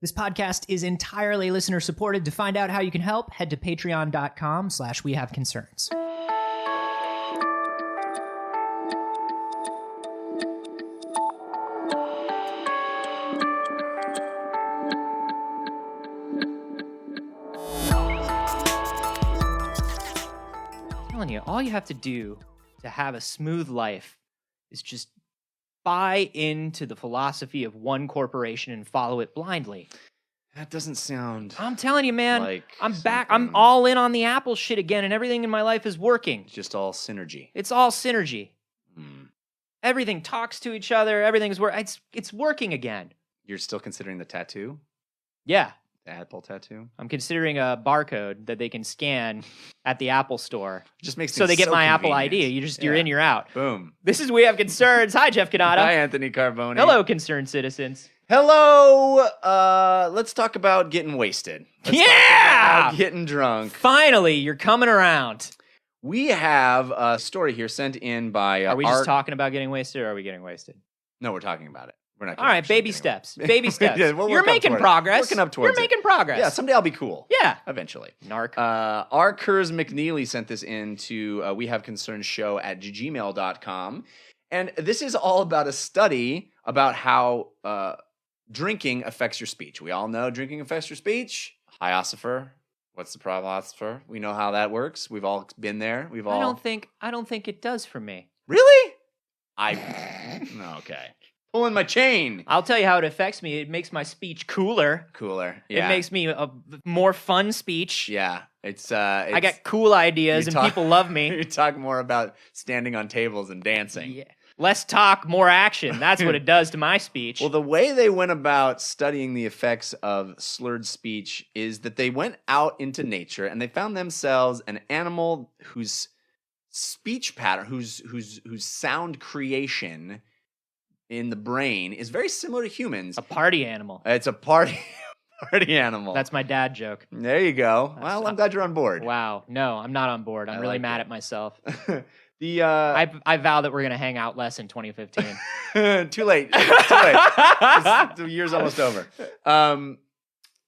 This podcast is entirely listener supported. To find out how you can help, head to patreon.com/wehaveconcerns. I'm telling you, all you have to do to have a smooth life is just buy into the philosophy of one corporation and follow it blindly. That doesn't sound. I'm telling you, man, like I'm back. something- I'm all in on the Apple shit again, and everything in my life is working. It's just all synergy. It's all synergy. Hmm. Everything talks to each other. Everything's it's working again. You're still considering the tattoo? Yeah, The Apple tattoo? I'm considering a barcode that they can scan at the Apple store, It just makes so they things get my Apple convenient. ID. You're in, you're out. Boom. This is We Have Concerns. Hi, Jeff Canada. Hi, Anthony Carboni. Hello, concerned citizens. Hello. Let's talk about getting wasted. Let's talk about getting drunk. Finally, you're coming around. We have a story here sent in by. Are we just talking about getting wasted, or are we getting wasted? No, we're talking about it. We're not. All right, actually baby getting steps. Baby steps. Yeah, we'll You're work up making toward it. progress. Working up towards You're it. making progress. Yeah, someday I'll be cool. Yeah. Eventually. Narc. rkirsmcneely sent this in to wehaveconcernsshow@gmail.com. And this is all about a study about how drinking affects your speech. We all know drinking affects your speech. Hiosopher. What's the problem? We know how that works. We've all been there. We've all. I don't think it does for me. Really? Okay. Pulling my chain. I'll tell you how it affects me. It makes my speech cooler. Cooler. Yeah. It makes me a more fun speech. Yeah. It's I got cool ideas and people love me. You talk more about standing on tables and dancing. Yeah. Less talk, more action. That's what it does to my speech. Well, the way they went about studying the effects of slurred speech is that they went out into nature and they found themselves an animal whose speech pattern, whose sound creation in the brain is very similar to humans. A party animal. It's a party animal. That's my dad joke. There you go. Well, I'm glad you're on board. Wow. No, I'm not on board. I'm I really like mad it. at myself. I vow that we're going to hang out less in 2015. Too late. It's too late. The year's almost over.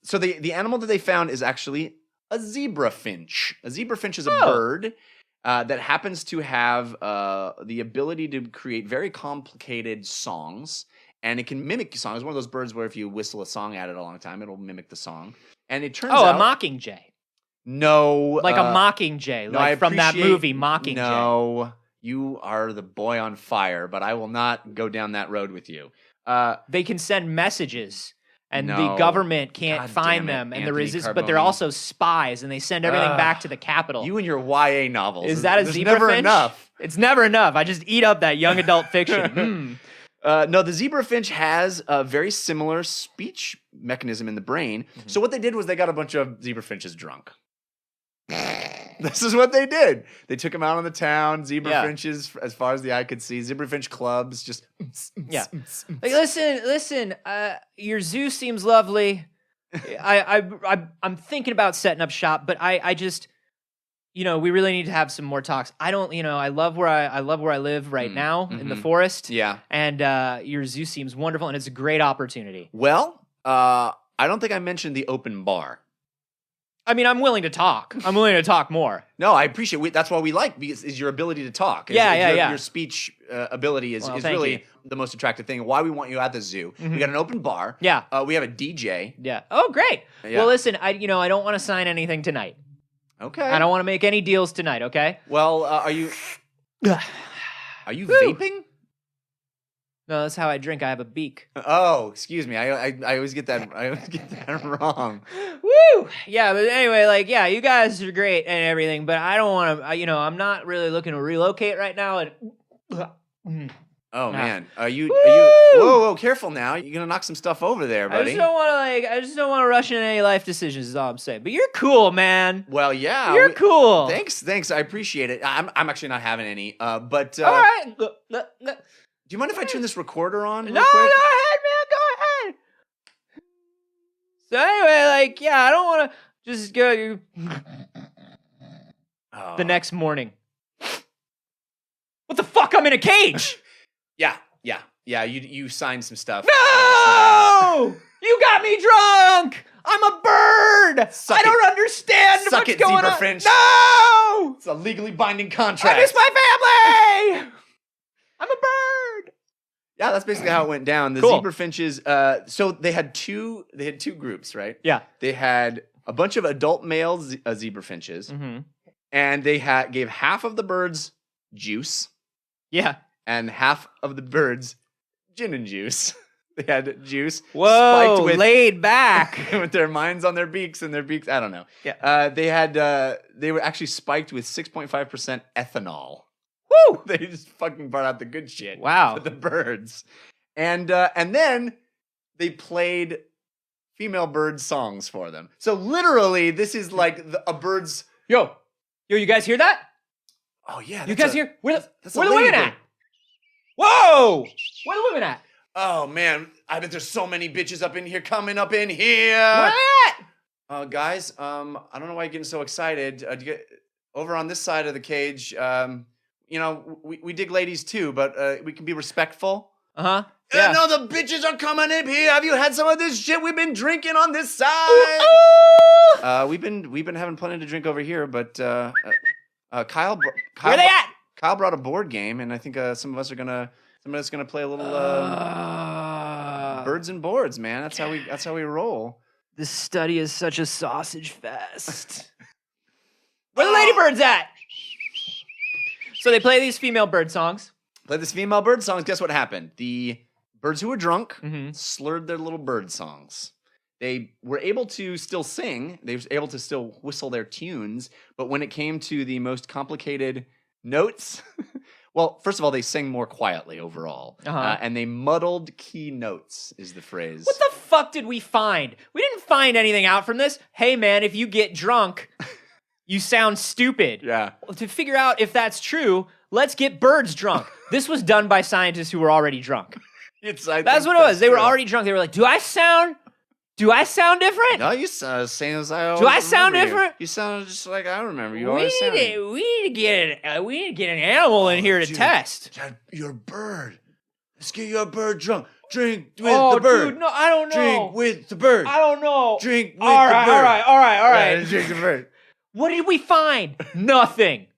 So the animal that they found is actually a zebra finch. A zebra finch is a bird that happens to have the ability to create very complicated songs, and it can mimic songs. It's one of those birds where if you whistle a song at it a long time, it'll mimic the song. And it turns out... a mockingjay. No. Like a mockingjay, like from that movie, Mockingjay. No, you are the boy on fire, but I will not go down that road with you. They can send messages, and the No. government can't God find damn it, them, and Anthony but they're Carboni. also spies, and they send everything back to the capital. You and your YA novels. Is that a There's zebra never finch? enough. It's never enough. I just eat up that young adult fiction. No, the zebra finch has a very similar speech mechanism in the brain. So what they did was they got a bunch of zebra finches drunk. This is what they did. They took them out on the town, zebra finches as far as the eye could see, zebra finch clubs, just Yeah. Like, listen. Your zoo seems lovely. I'm thinking about setting up shop, but I just, we really need to have some more talks. I don't, I love where I live right now in the forest. Yeah. And your zoo seems wonderful, and it's a great opportunity. Well, I don't think I mentioned the open bar. I mean, I'm willing to talk. I'm willing to talk more. No, I appreciate. That's why we like because is your ability to talk. Your speech ability is really the most attractive thing. Why we want you at the zoo? We got an open bar. Yeah. We have a DJ. Yeah. Oh, great. Yeah. Well, listen, I don't want to sign anything tonight. Okay. I don't want to make any deals tonight. Okay. Well, are you vaping? No, that's how I drink. I have a beak. Oh, excuse me. I always get that. I always get that wrong. Woo! Yeah, but anyway, you guys are great and everything, but I don't want to. I'm not really looking to relocate right now. And Oh man, are you? Whoa, careful now. You're gonna knock some stuff over there, buddy. I just don't want to rush into any life decisions. Is all I'm saying. But you're cool, man. Well, yeah, you're cool. Thanks. I appreciate it. I'm actually not having any. But all right. Do you mind if I turn this recorder on? No, real quick? go ahead, man. Go ahead. So anyway, I don't want to just go the next morning. What the fuck? I'm in a cage. Yeah. You signed some stuff. No! You got me drunk! it, going zebra on? finch. No! It's a legally binding contract. I miss my family! I'm a bird! Yeah, that's basically how it went down. The Cool. zebra finches. So they had two groups, right? Yeah. They had a bunch of adult male zebra finches, Mm-hmm. and they gave half of the birds juice Yeah. and half of the birds gin and juice. They had juice Whoa, spiked with laid back. with their minds on their beaks and their beaks. I don't know. Yeah. They were actually spiked with 6.5% ethanol. Woo! They just fucking brought out the good shit. Wow. For the birds. And then they played female bird songs for them. So literally, this is like a bird's. Yo, you guys hear that? Oh yeah, You guys hear? Where that's the a women ladybird. at? Whoa! Where the women at? Oh man, I bet there's so many bitches coming up in here. Where they at? Guys, I don't know why you're getting so excited. Over on this side of the cage, we dig ladies too, but we can be respectful. Uh-huh. Yeah. No, the bitches are coming in here. Have you had some of this shit we've been drinking on this side? Ooh, ooh. We've been having plenty to drink over here, but Kyle, Where they at? Kyle brought a board game, and I think some of us gonna play a little birds and boards, man. That's how we roll. This study is such a sausage fest. Where the ladybirds at? So they play these female bird songs. Play this female bird songs. Guess what happened? The birds who were drunk Mm-hmm. slurred their little bird songs. They were able to still sing. They were able to still whistle their tunes. But when it came to the most complicated notes, well, first of all, they sang more quietly overall. Uh-huh. And they muddled key notes is the phrase. What the fuck did we find? We didn't find anything out from this. Hey, man, if you get drunk, you sound stupid. Yeah. To figure out if that's true, let's get birds drunk. This was done by scientists who were already drunk. That's what it was. They were already drunk. They were like, do I sound different? No, you sound the same as I always Do I sound remember you. different? You sound just like I remember you. We always sounded. need to get an animal in here to dude. test. Dad, you're a bird. Let's get you a bird drunk. Drink with the bird. Dude, no, I don't know. Drink with the bird. I don't know. Drink with all right, the bird. all right. Drink the bird. What did we find? Nothing.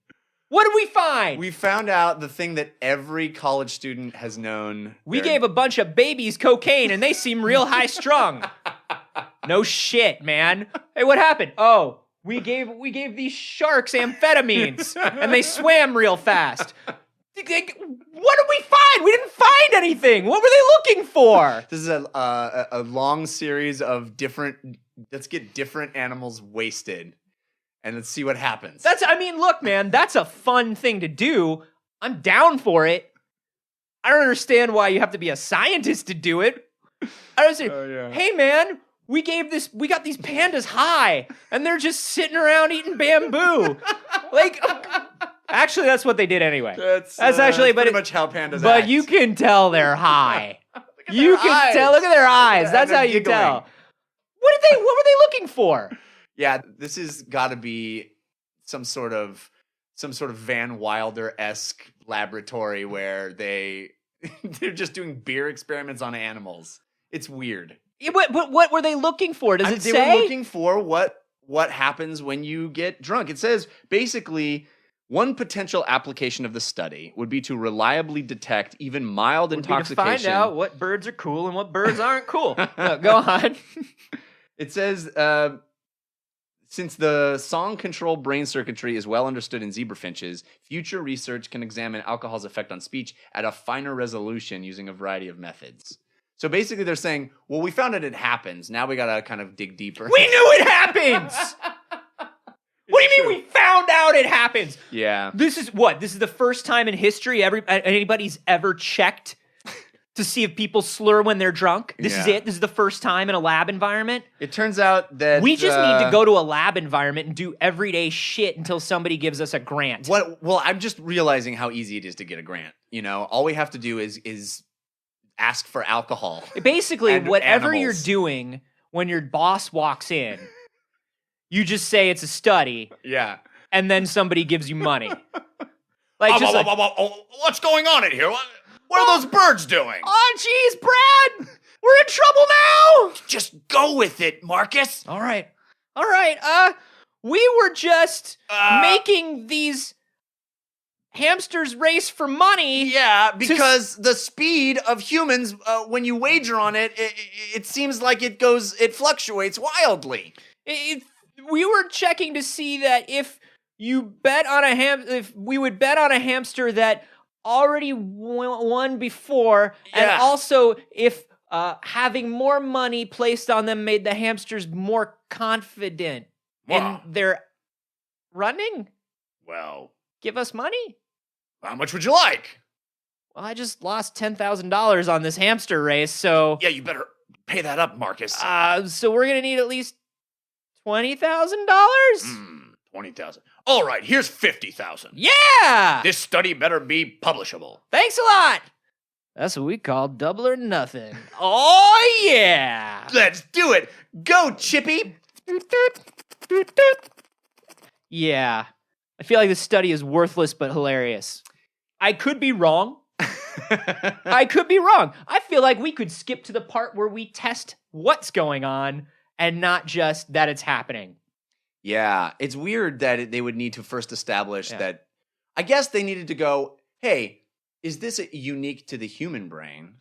What did we find? We found out the thing that every college student has known. We gave a bunch of babies cocaine and they seem real high strung. No shit, man. Hey, what happened? Oh, we gave these sharks amphetamines and they swam real fast. What did we find? We didn't find anything. What were they looking for? This is a long series of different. Let's get different animals wasted, and let's see what happens. Look, man, that's a fun thing to do. I'm down for it. I don't understand why you have to be a scientist to do it. I don't say, hey, man, we got these pandas high, and they're just sitting around eating bamboo. Actually, that's what they did anyway. That's actually, pretty much how pandas act. But you can tell they're high. You can tell. Look at their eyes. That's how you tell. What were they looking for? Yeah, this has got to be some sort of Van Wilder-esque laboratory where they're just doing beer experiments on animals. It's weird. Yeah, but what were they looking for? Does it say? They were looking for what happens when you get drunk. It says basically one potential application of the study would be to reliably detect even mild intoxication. To find out what birds are cool and what birds aren't cool. No, go on. It says, since the song control brain circuitry is well understood in zebra finches, future research can examine alcohol's effect on speech at a finer resolution using a variety of methods. So basically they're saying, well, we found it happens. Now we got to kind of dig deeper. We knew it happens! What do you mean we found out it happens? Yeah. This is the first time in history anybody's ever checked to see if people slur when they're drunk? This is it? This is the first time in a lab environment? It turns out that we just need to go to a lab environment and do everyday shit until somebody gives us a grant. Well, I'm just realizing how easy it is to get a grant. You know, all we have to do is ask for alcohol. Basically, and whatever animals. you're doing when your boss walks in, you just say it's a study. Yeah. And then somebody gives you money. What's going on in here? What are those birds doing? Oh, jeez, Brad! We're in trouble now! Just go with it, Marcus. All right. We were just making these hamsters race for money. Yeah, because the speed of humans, when you wager on it, it seems like it fluctuates wildly. We were checking to see that if we would bet on a hamster that already won before, and also if having more money placed on them made the hamsters more confident in their running. Well, give us money. How much would you like? Well, I just lost $10,000 on this hamster race, so yeah, you better pay that up, Marcus. So we're gonna need at least $20,000. $20,000. All right, here's $50,000. Yeah. This study better be publishable. Thanks a lot. That's what we call double or nothing. Oh yeah. Let's do it. Go, Chippy. Yeah. I feel like this study is worthless but hilarious. I could be wrong. I could be wrong. I feel like we could skip to the part where we test what's going on and not just that it's happening. Yeah, it's weird that they would need to first establish that. I guess they needed to go, hey, is this unique to the human brain?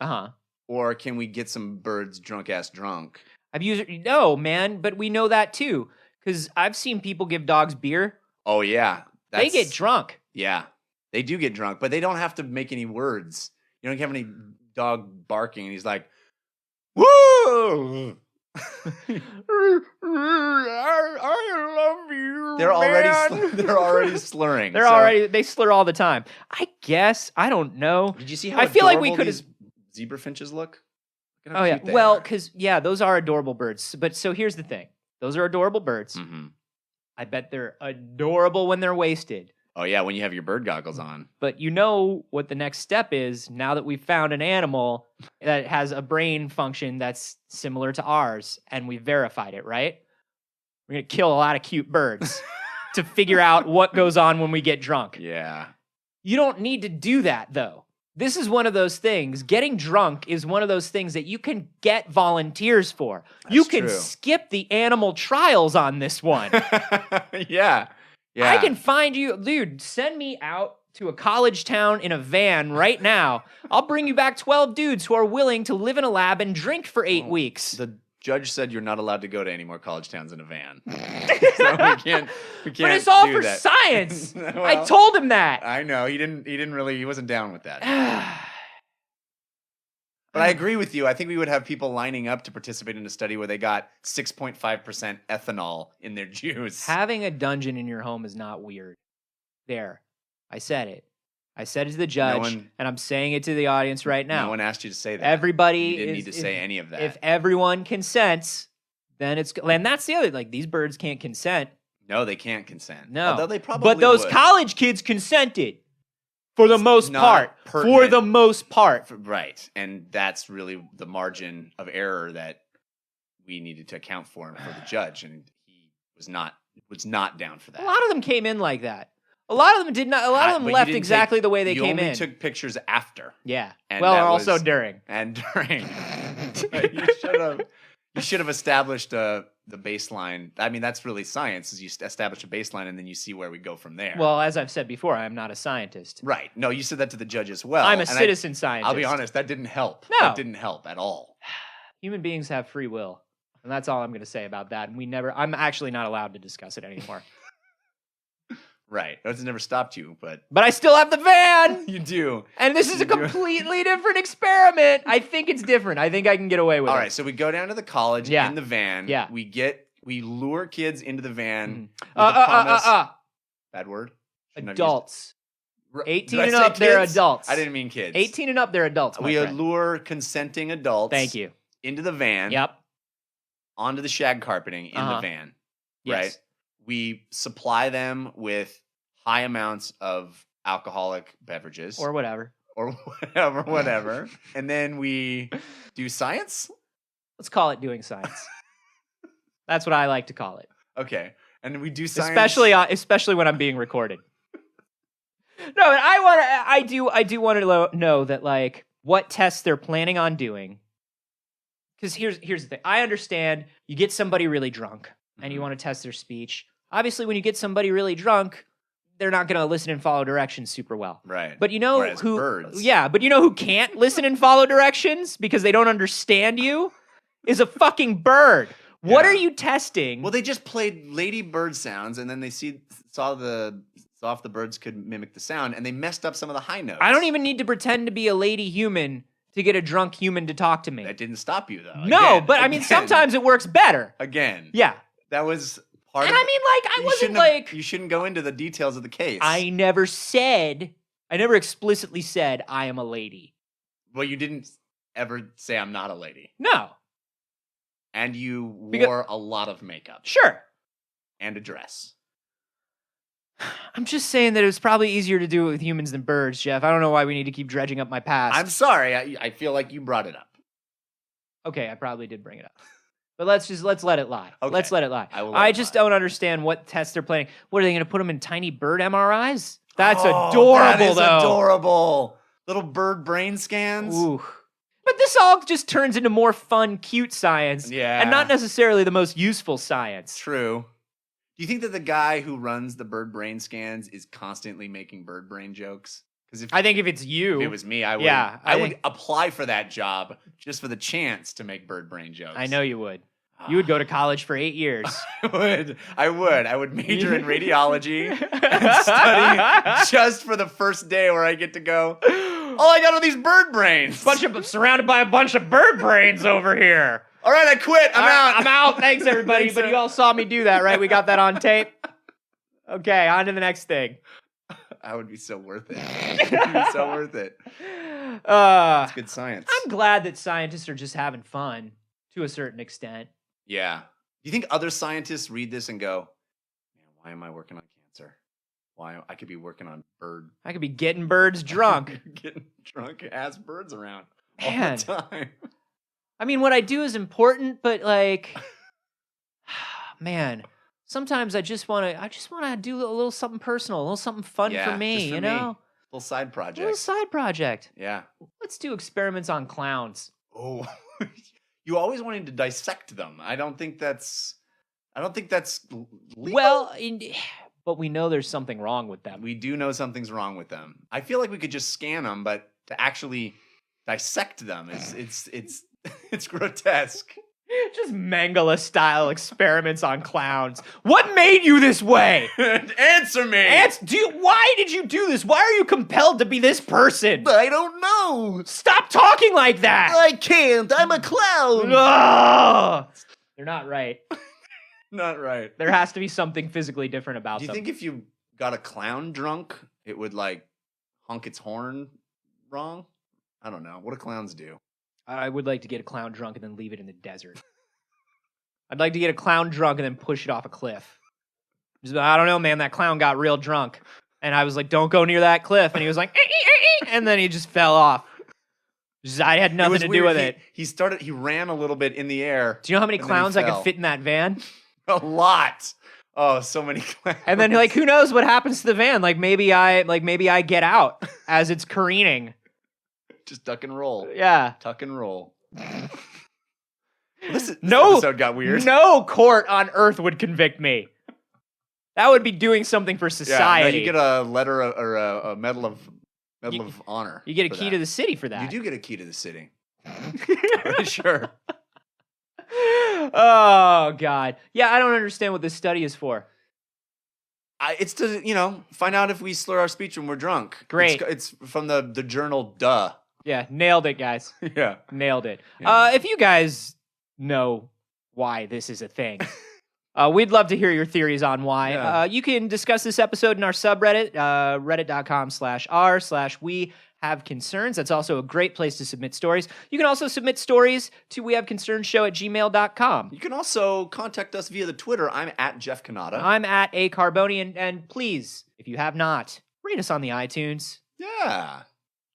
Or can we get some birds drunk? No, man, but we know that too. Because I've seen people give dogs beer. Oh, yeah. They get drunk. Yeah, they do get drunk, but they don't have to make any words. You don't have any dog barking, and he's like, woo! I love you. They're already slurring. They slur all the time. I guess. I don't know. Did you see how I feel like we could have zebra finches look? Look oh yeah. Well, because those are adorable birds. But so here's the thing: those are adorable birds. Mm-hmm. I bet they're adorable when they're wasted. Oh yeah, when you have your bird goggles on. But you know what the next step is now that we've found an animal that has a brain function that's similar to ours, and we've verified it, right? We're gonna kill a lot of cute birds to figure out what goes on when we get drunk. Yeah. You don't need to do that though. This is one of those things. Getting drunk is one of those things that you can get volunteers for. You can skip the animal trials on this one. Yeah. Yeah. I can find you, dude, send me out to a college town in a van right now. I'll bring you back 12 dudes who are willing to live in a lab and drink for 8 weeks. The judge said you're not allowed to go to any more college towns in a van. So we can't But it's all do for that. science. Well, I told him that. I know. He wasn't down with that. But I agree with you. I think we would have people lining up to participate in a study where they got 6.5% ethanol in their juice. Having a dungeon in your home is not weird. There. I said it. I said it to the judge, and I'm saying it to the audience right now. No one asked you to say that. Everybody you didn't need to say any of that. If everyone consents, then it's... And that's the other... Like, these birds can't consent. No, they can't consent. No. Although they probably But those would. college kids consented. For the most part. Pertinent. For the most part. Right. And that's really the margin of error that we needed to account for the judge. And he was not down for that. A lot of them came in like that. A lot of them did not. A lot of them left exactly the way they came in. You only took pictures after. Yeah. And well, also during. And during. You should have established the baseline. I mean, that's really science, is you establish a baseline and then you see where we go from there. Well, as I've said before, I am not a scientist. Right. No, you said that to the judge as well. I'm a citizen scientist. I'll be honest, that didn't help. No. That didn't help at all. Human beings have free will. And that's all I'm going to say about that. And I'm actually not allowed to discuss it anymore. Right. That's never stopped you, but I still have the van. You do. And this is a completely different experiment. I think it's different. I think I can get away with it. All right, so we go down to the college in the van. Yeah. We lure kids into the van. Bad word? Adults. 18 and up, they're adults. I didn't mean kids. 18 and up, they're adults. We allure consenting adults. Thank you. Into the van. Yep. Onto the shag carpeting in the van. Yes. Right? We supply them with high amounts of alcoholic beverages. Or whatever. And then we do science? Let's call it doing science. That's what I like to call it. Okay. And we do science. Especially when I'm being recorded. No, but I do want to know that, like, what tests they're planning on doing. Because here's the thing. I understand you get somebody really drunk and you want to test their speech. Obviously, when you get somebody really drunk, they're not going to listen and follow directions super well. Right. But you know Whereas who? birds. Yeah, but you know who can't listen and follow directions because they don't understand you? Is a fucking bird. What Yeah. are you testing? Well, they just played lady bird sounds, and then they saw if the birds could mimic the sound, and they messed up some of the high notes. I don't even need to pretend to be a lady human to get a drunk human to talk to me. That didn't stop you, though. No, Again, but I mean, sometimes it works better. Again. Yeah. That was part And of I mean, like, I wasn't like... You shouldn't go into the details of the case. I never explicitly said I am a lady. Well, you didn't ever say I'm not a lady. No. And you wore a lot of makeup. Sure. And a dress. I'm just saying that it was probably easier to do it with humans than birds, Jeff. I don't know why we need to keep dredging up my past. I'm sorry. I feel like you brought it up. Okay, I probably did bring it up. But let's let it lie. Okay. Let's let it lie. I just don't understand what tests they're planning. What are they going to put them in tiny bird MRIs? That's adorable, adorable, that is though. adorable. Little bird brain scans. Ooh. But this all just turns into more fun, cute science. Yeah. And not necessarily the most useful science. True. Do you think that the guy who runs the bird brain scans is constantly making bird brain jokes? Because I think if it's you. If it was me, I would. Yeah, I would apply for that job just for the chance to make bird brain jokes. I know you would. You would go to college for 8 years. I would major in radiology and study just for the first day where I get to go, oh, I got all these bird brains. Surrounded by a bunch of bird brains over here. All right, I quit. I'm out. I'm out. Thanks, everybody. Thanks, but you all saw me do that, right? We got that on tape. Okay, on to the next thing. That would be so worth it. It would be so worth it. That's good science. I'm glad that scientists are just having fun to a certain extent. Yeah. Do you think other scientists read this and go, man, why am I working on cancer? Why I could be working on bird. I could be getting birds drunk. Getting drunk ass birds around Man. all the time. I mean, what I do is important, but like, man, sometimes I just want to do a little something personal, a little something fun for me, you know? Little side project. A little side project. Yeah. Let's do experiments on clowns. Oh, you always wanted to dissect them. I don't think that's legal. Well, but we know there's something wrong with them. We do know something's wrong with them. I feel like we could just scan them, but to actually dissect them it's grotesque. Just Mangala style experiments on clowns. What made you this way? Answer me. Why did you do this? Why are you compelled to be this person? I don't know. Stop talking like that. I can't. I'm a clown. Ugh. They're not right. Not right. There has to be something physically different about them. Do you think if you got a clown drunk, it would like honk its horn wrong? I don't know. What do clowns do? I would like to get a clown drunk and then leave it in the desert. I'd like to get a clown drunk and then push it off a cliff. I don't know, man. That clown got real drunk. And I was like, don't go near that cliff. And he was like, and then he just fell off. I had nothing to do with it. He ran a little bit in the air. Do you know how many clowns I could fit in that van? A lot. Oh, so many clowns. And then like, who knows what happens to the van? Maybe I get out as it's careening. Just duck and roll. Yeah. Tuck and roll. This no, episode got weird. No court on earth would convict me. That would be doing something for society. Yeah, no, you get a letter or a medal of honor. You get a key to the city for that. You do get a key to the city. Sure. Oh God. Yeah, I don't understand what this study is for. It's to find out if we slur our speech when we're drunk. Great. It's from the journal Duh. Yeah, nailed it, guys. Yeah. Nailed it. Yeah. If you guys know why this is a thing, we'd love to hear your theories on why. Yeah. You can discuss this episode in our subreddit, reddit.com/r/wehaveconcerns. That's also a great place to submit stories. You can also submit stories to wehaveconcernssshow@gmail.com. You can also contact us via the Twitter. I'm at Jeff Canada. I'm at A Carboni, and please, if you have not, rate us on the iTunes. Yeah.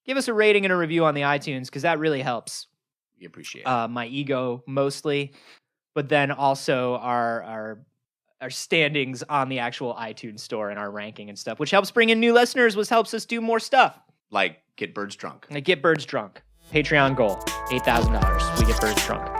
Give us a rating and a review on the iTunes, because that really helps. We appreciate it. My ego mostly, but then also our standings on the actual iTunes store and our ranking and stuff, which helps bring in new listeners, which helps us do more stuff. Like get birds drunk. Like get birds drunk. Patreon goal, $8,000. We get birds drunk.